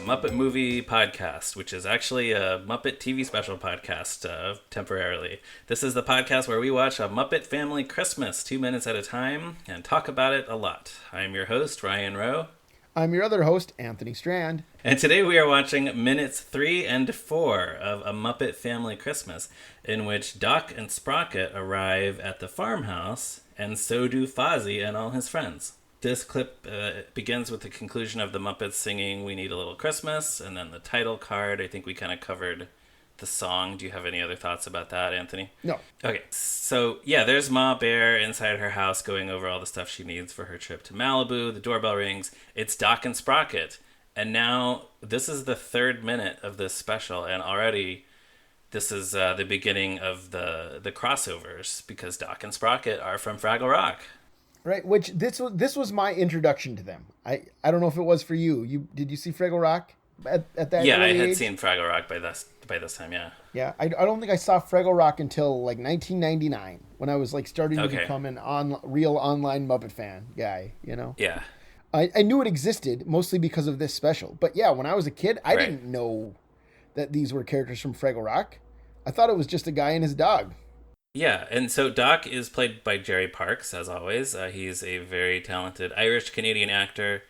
Muppet Movie Podcast, which is actually a Muppet TV special podcast temporarily. This is the podcast where we watch A Muppet Family Christmas 2 minutes at a time and talk about it a lot. I'm your host, Ryan Rowe. I'm your other host, Anthony Strand. And today we are watching minutes 3 and 4 of A Muppet Family Christmas, in which Doc and Sprocket arrive at the farmhouse, and so do Fozzie and all his friends. This clip begins with the conclusion of the Muppets singing "We Need a Little Christmas," and then the title card. I think we kind of covered the song. Do you have any other thoughts about that, Anthony? No. Okay, so yeah, there's Ma Bear inside her house going over all the stuff she needs for her trip to Malibu. The doorbell rings. It's Doc and Sprocket. And now this is the 3rd minute of this special, and already this is the beginning of the crossovers, because Doc and Sprocket are from Fraggle Rock. Right, which this was my introduction to them. I don't know if it was for you. Did you see Fraggle Rock at that Yeah, I had age? seen Fraggle Rock by this time, yeah. Yeah, I don't think I saw Fraggle Rock until like 1999, when I was like starting to become an real online Muppet fan guy, you know? Yeah. I knew it existed mostly because of this special. But yeah, when I was a kid, I didn't know that these were characters from Fraggle Rock. I thought it was just a guy and his dog. Yeah, and so Doc is played by Jerry Parks, as always. He's a very talented Irish-Canadian actor.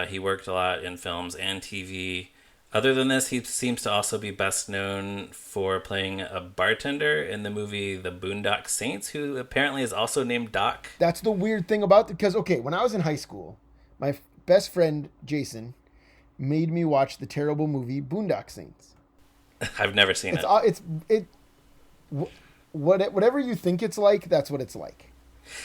He worked a lot in films and TV. Other than this, he seems to also be best known for playing a bartender in the movie The Boondock Saints, who apparently is also named Doc. That's the weird thing about it, because, okay, when I was in high school, my best friend, Jason, made me watch the terrible movie Boondock Saints. I've never seen it. Whatever you think it's like, that's what it's like.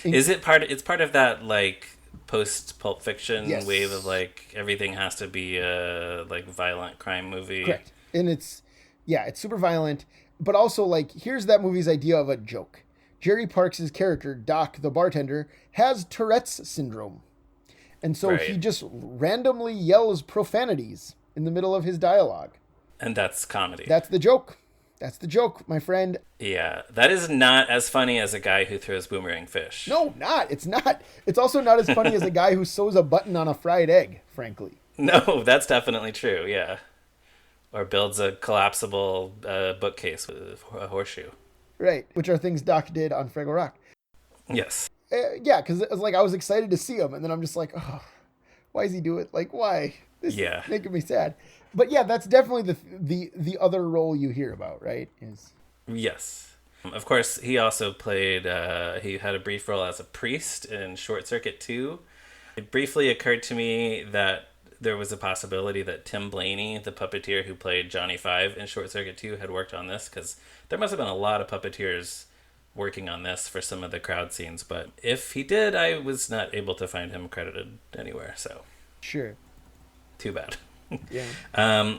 Is it it's part of that, like, post-Pulp Fiction wave of, like, everything has to be a, like, violent crime movie? Correct. And it's super violent, but also, like, here's that movie's idea of a joke. Jerry Parks' character, Doc the bartender, has Tourette's syndrome. And so he just randomly yells profanities in the middle of his dialogue. And that's comedy. That's the joke. That's the joke, my friend. Yeah, that is not as funny as a guy who throws boomerang fish. No, it's not. It's also not as funny as a guy who sews a button on a fried egg, frankly. No, that's definitely true, yeah. Or builds a collapsible bookcase with a horseshoe. Right, which are things Doc did on Fraggle Rock. Yes. Yeah, because it was like I was excited to see him, and then I'm just like, oh, why does he do it? Like, why? This is making me sad. But yeah, that's definitely the other role you hear about, right? Yes. Of course, he also played, he had a brief role as a priest in Short Circuit 2. It briefly occurred to me that there was a possibility that Tim Blaney, the puppeteer who played Johnny Five in Short Circuit 2, had worked on this, because there must have been a lot of puppeteers working on this for some of the crowd scenes. But if he did, I was not able to find him credited anywhere, so. Sure. Too bad. Yeah.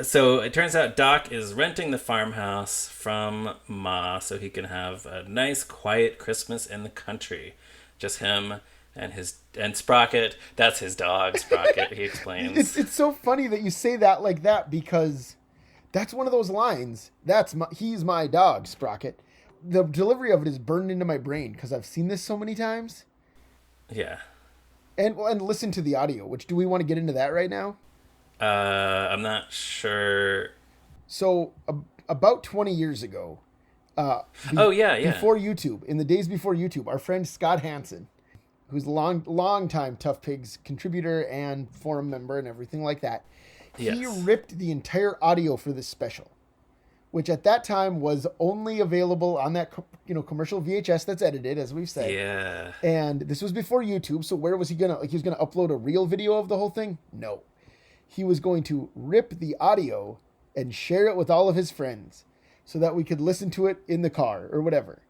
So it turns out Doc is renting the farmhouse from Ma so he can have a nice, quiet Christmas in the country. Just him and Sprocket. That's his dog, Sprocket, he explains. It's so funny that you say that like that, because that's one of those lines. He's my dog, Sprocket. The delivery of it is burned into my brain because I've seen this so many times. Yeah. And listen to the audio, which, do we want to get into that right now? I'm not sure. So about 20 years ago, before YouTube, in the days before YouTube, our friend Scott Hansen, who's a long time Tough Pigs contributor and forum member and everything like that, he ripped the entire audio for this special, which at that time was only available on that commercial VHS that's edited, as we've said. Yeah. And this was before YouTube, so where was he gonna, he was gonna upload a real video of the whole thing? No. He was going to rip the audio and share it with all of his friends so that we could listen to it in the car or whatever.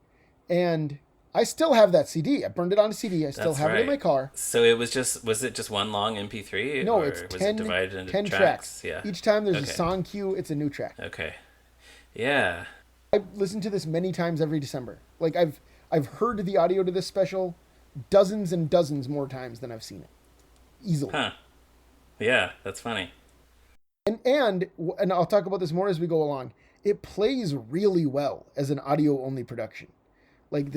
And I still have that CD. I burned it on a CD. I still have it in my car. So was it just one long MP3? No, or it's was it divided into 10 tracks. Yeah. Each time there's a song cue, it's a new track. Okay. Yeah. I've listened to this many times every December. Like, I've heard the audio to this special dozens and dozens more times than I've seen it. Easily. Huh. Yeah, that's funny. And I'll talk about this more as we go along. It plays really well as an audio-only production. Like,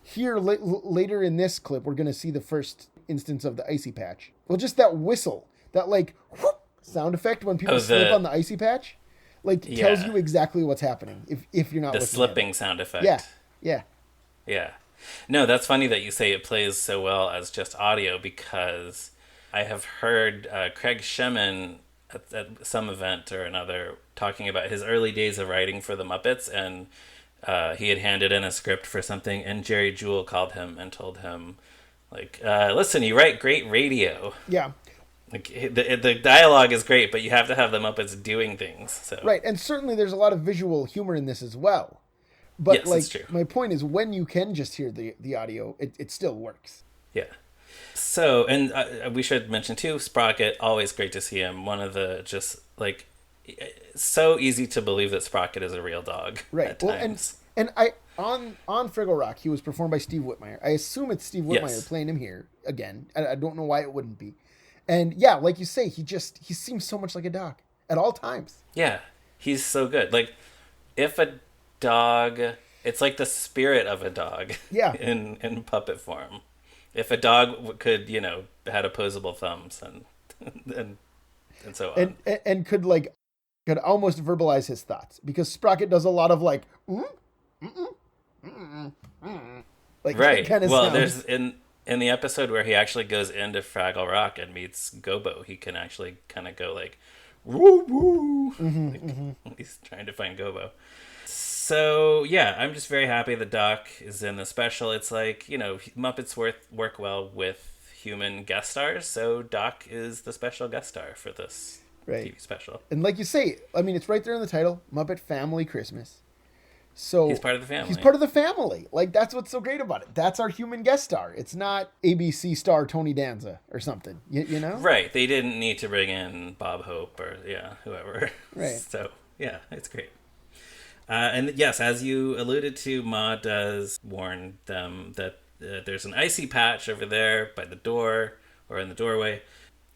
here later in this clip, we're going to see the first instance of the icy patch. Well, just that whistle, that like, whoop, sound effect when people slip on the icy patch. Like, tells you exactly what's happening if you're not the slipping sound effect. Yeah. No, that's funny that you say it plays so well as just audio, because I have heard Craig Shemin at some event or another talking about his early days of writing for the Muppets, and he had handed in a script for something, and Jerry Jewell called him and told him, like, listen, you write great radio. Yeah. Like, the dialogue is great, but you have to have the Muppets doing things. So. Right, and certainly there's a lot of visual humor in this as well. But, yes, that's true. My point is, when you can just hear the audio, it still works. Yeah. So, and we should mention, too, Sprocket, always great to see him. One of the, just, like, so easy to believe that Sprocket is a real dog. Right. At times. And on Friggle Rock, he was performed by Steve Whitmire. I assume it's Steve Whitmire playing him here again. I don't know why it wouldn't be. And yeah, like you say, he seems so much like a dog at all times. Yeah, he's so good. Like, if a dog, it's like the spirit of a dog. Yeah. in puppet form. If a dog could, had opposable thumbs and so on. And could almost verbalize his thoughts, because Sprocket does a lot of like, like, right. Kind of well, sound. There's in the episode where he actually goes into Fraggle Rock and meets Gobo, he can actually kind of go like, woo woo. He's trying to find Gobo. So yeah, I'm just very happy that Doc is in the special. It's like, Muppets work well with human guest stars, so Doc is the special guest star for this TV special. And like you say, I mean, it's right there in the title, Muppet Family Christmas. So he's part of the family. He's part of the family. Like, that's what's so great about it. That's our human guest star. It's not ABC star Tony Danza or something, you know? Right. They didn't need to bring in Bob Hope or, whoever. Right. So, yeah, it's great. And yes, as you alluded to, Ma does warn them that there's an icy patch over there by the door or in the doorway.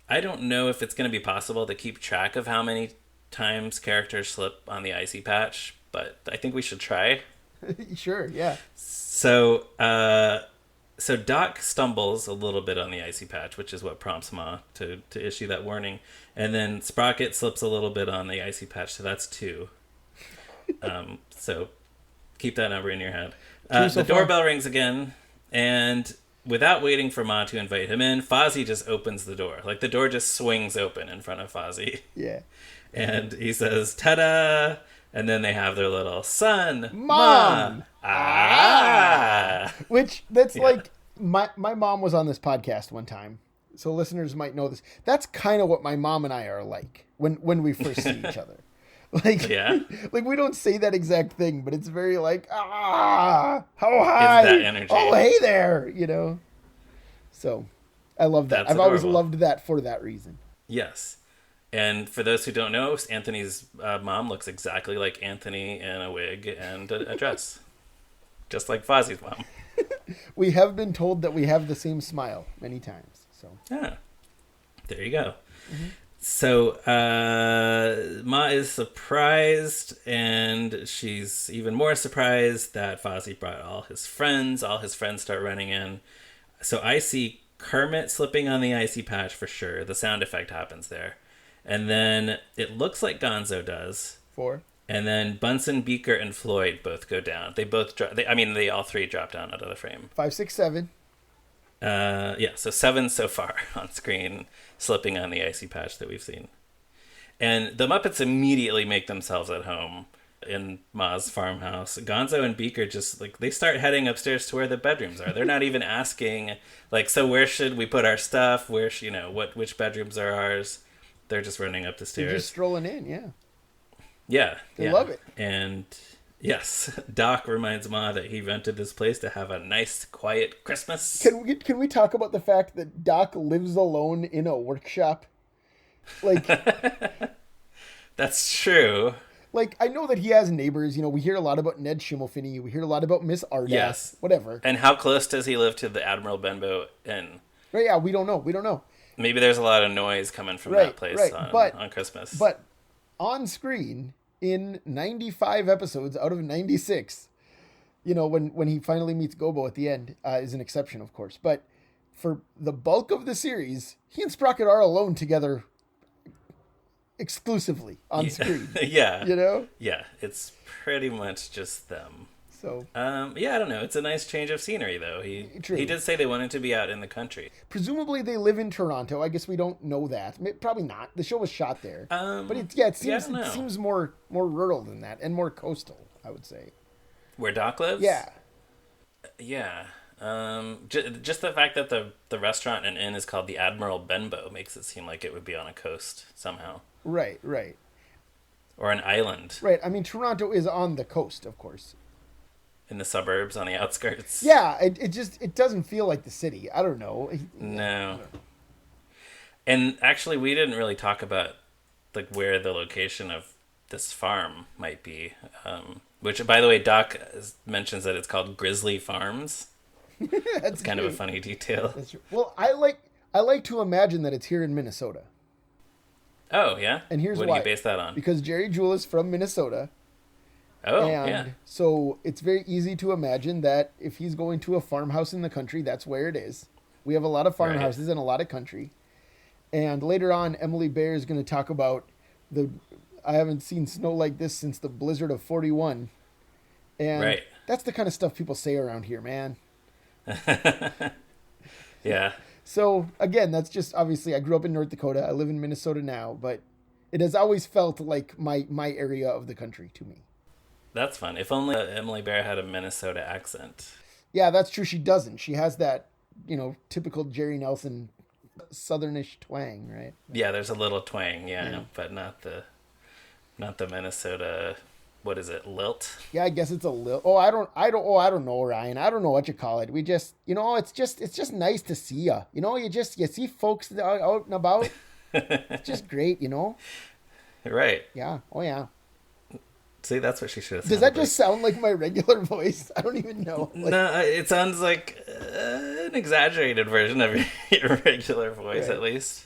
I don't know if it's going to be possible to keep track of how many times characters slip on the icy patch, but I think we should try. Sure, yeah. So Doc stumbles a little bit on the icy patch, which is what prompts Ma to issue that warning. And then Sprocket slips a little bit on the icy patch, so that's 2. So keep that number in your head. The doorbell rings again, and without waiting for Ma to invite him in, Fozzie just opens the door. Like, the door just swings open in front of Fozzie. Yeah. And he says, ta-da! And then they have their little son, Mom! Ah! Which, that's like, my mom was on this podcast one time, so listeners might know this. That's kind of what my mom and I are like when we first see each other. Like, like, we don't say that exact thing, but it's very like, how high? It's that energy. Oh, hey there, So, I love that. That's I've always adorable. loved that for that reason. Yes. And for those who don't know, Anthony's mom looks exactly like Anthony in a wig and a dress. Just like Fozzie's mom. We have been told that we have the same smile many times. So yeah, there you go. Mm-hmm. So Ma is surprised, and she's even more surprised that Fozzie brought all his friends. All his friends start running in. So I see Kermit slipping on the icy patch for sure. The sound effect happens there. And then it looks like Gonzo does. 4. And then Bunsen, Beaker, and Floyd both go down. They both they all 3 drop down out of the frame. 5, 6, 7. Yeah, so 7 so far on screen, slipping on the icy patch that we've seen. And the Muppets immediately make themselves at home in Ma's farmhouse. Gonzo and Beaker just, like, they start heading upstairs to where the bedrooms are. They're not even asking, like, so where should we put our stuff? Where, which bedrooms are ours? They're just running up the stairs. They're just strolling in, yeah. Yeah. They love it. And yes, Doc reminds Ma that he rented this place to have a nice, quiet Christmas. Can we talk about the fact that Doc lives alone in a workshop? Like, that's true. Like, I know that he has neighbors. We hear a lot about Ned Schimmelfinney. We hear a lot about Miss Ardath. Yes. Whatever. And how close does he live to the Admiral Benbow Inn? Right, yeah, we don't know. Maybe there's a lot of noise coming from that place on Christmas. But on screen, in 95 episodes out of 96, when he finally meets Gobo at the end, is an exception, of course. But for the bulk of the series, he and Sprocket are alone together exclusively on screen. Yeah. You know? Yeah, it's pretty much just them. So yeah, I don't know. It's a nice change of scenery, though. He did say they wanted to be out in the country. Presumably they live in Toronto. I guess we don't know that. Probably not. The show was shot there. But it seems more rural than that and more coastal, I would say. Where Doc lives? Yeah. Yeah. Just the fact that the restaurant and inn is called the Admiral Benbow makes it seem like it would be on a coast somehow. Right. Or an island. Right. I mean, Toronto is on the coast, of course. In the suburbs, on the outskirts. Yeah, it doesn't feel like the city. I don't know. No. And actually, we didn't really talk about like where the location of this farm might be. Which, by the way, Doc mentions that it's called Grizzly Farms. That's kind of a funny detail. That's true. Well, I like to imagine that it's here in Minnesota. Oh yeah. And here's what why. do you base that on? Because Jerry Jewell is from Minnesota. Oh, yeah. So it's very easy to imagine that if he's going to a farmhouse in the country, that's where it is. We have a lot of farmhouses and a lot of country. And later on, Emily Bear is going to talk about I haven't seen snow like this since the blizzard of 41. And that's the kind of stuff people say around here, man. Yeah. So, again, that's just, obviously, I grew up in North Dakota. I live in Minnesota now, but it has always felt like my area of the country to me. That's fun. If only Emily Bear had a Minnesota accent. Yeah, that's true. She doesn't. She has that, typical Jerry Nelson southernish twang, right? Yeah, there's a little twang, yeah. But not the Minnesota. What is it? Lilt? Yeah, I guess it's a lilt. I don't know, Ryan. I don't know what you call it. We just, it's just nice to see you. You see folks out and about. It's just great, Right. Yeah. Oh yeah. See, that's what she should have. Does that just sound like my regular voice? I don't even know. No, it sounds like an exaggerated version of your regular voice, at least.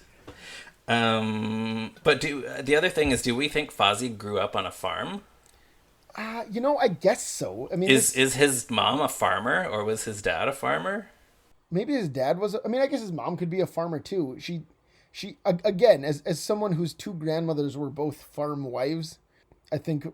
But the other thing is, do we think Fozzie grew up on a farm? I guess so. I mean, is his mom a farmer, or was his dad a farmer? Maybe his dad was. I guess his mom could be a farmer too. She again, as someone whose two grandmothers were both farm wives, I think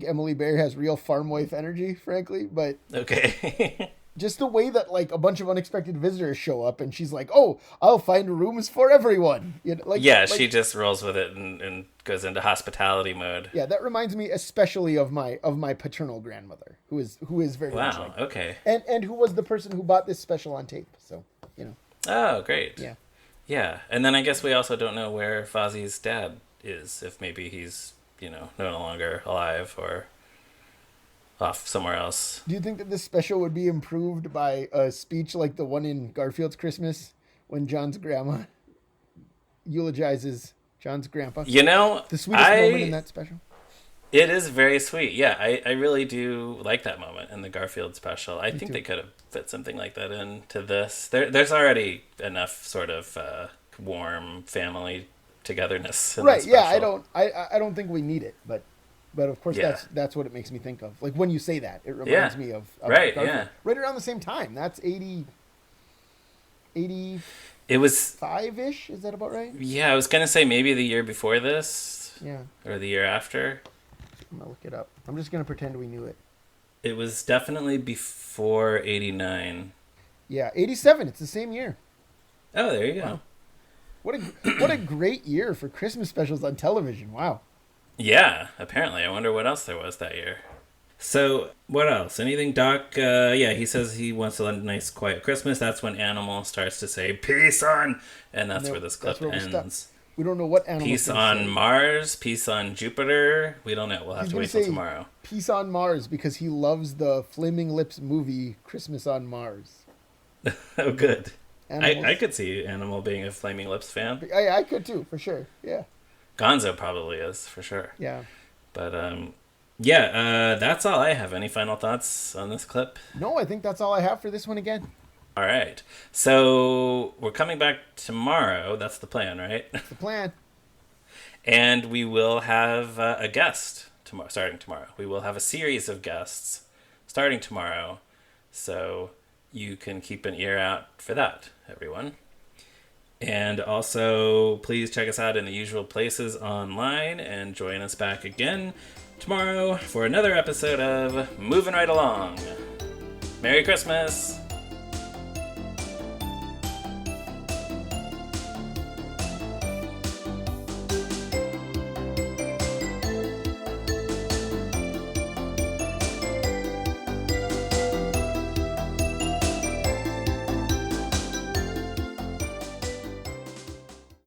Emily Bear has real farm wife energy, frankly. But okay. Just the way that like a bunch of unexpected visitors show up and she's like, "Oh, I'll find rooms for everyone." She just rolls with it and goes into hospitality mode. Yeah, that reminds me especially of my paternal grandmother, who is very much like that. Okay. And who was the person who bought this special on tape. So, Oh, great. Yeah. Yeah. And then I guess we also don't know where Fozzie's dad is, if maybe he's, no longer alive or off somewhere else. Do you think that this special would be improved by a speech like the one in Garfield's Christmas when John's grandma eulogizes John's grandpa? The sweetest moment in that special? It is very sweet. Yeah, I really do like that moment in the Garfield special. I think they could have fit something like that into this. There's already enough sort of warm family togetherness in right, the yeah, special. I don't think we need it, but of course that's what it makes me think of. Like when you say that, it reminds me of right, Garfield. yeah. Right around the same time. That's 80 it was 5-ish, is that about right? Yeah, I was going to say maybe the year before this. Yeah. Or the year after. I'm going to look it up. I'm just going to pretend we knew it. It was definitely before 89. Yeah, 87. It's the same year. Oh, there you go. Wow. What a great year for Christmas specials on television. Wow. Yeah, apparently. I wonder what else there was that year. So, what else? Anything, Doc? He says he wants a nice, quiet Christmas. That's when Animal starts to say, "Peace on," and that's where this clip ends. We don't know what Animal. Peace on Mars, peace on Jupiter. We don't know. We'll have to wait till tomorrow. Peace on Mars because he loves the Flaming Lips movie Christmas on Mars. Oh, good. I could see Animal being a Flaming Lips fan. I could too, for sure. Yeah. Gonzo probably is, for sure. Yeah. But, that's all I have. Any final thoughts on this clip? No, I think that's all I have for this one again. All right. So we're coming back tomorrow. That's the plan, right? That's the plan. And we will have a guest starting tomorrow. We will have a series of guests starting tomorrow. So you can keep an ear out for that, everyone. And also, please check us out in the usual places online and join us back again tomorrow for another episode of Moving Right Along. Merry Christmas!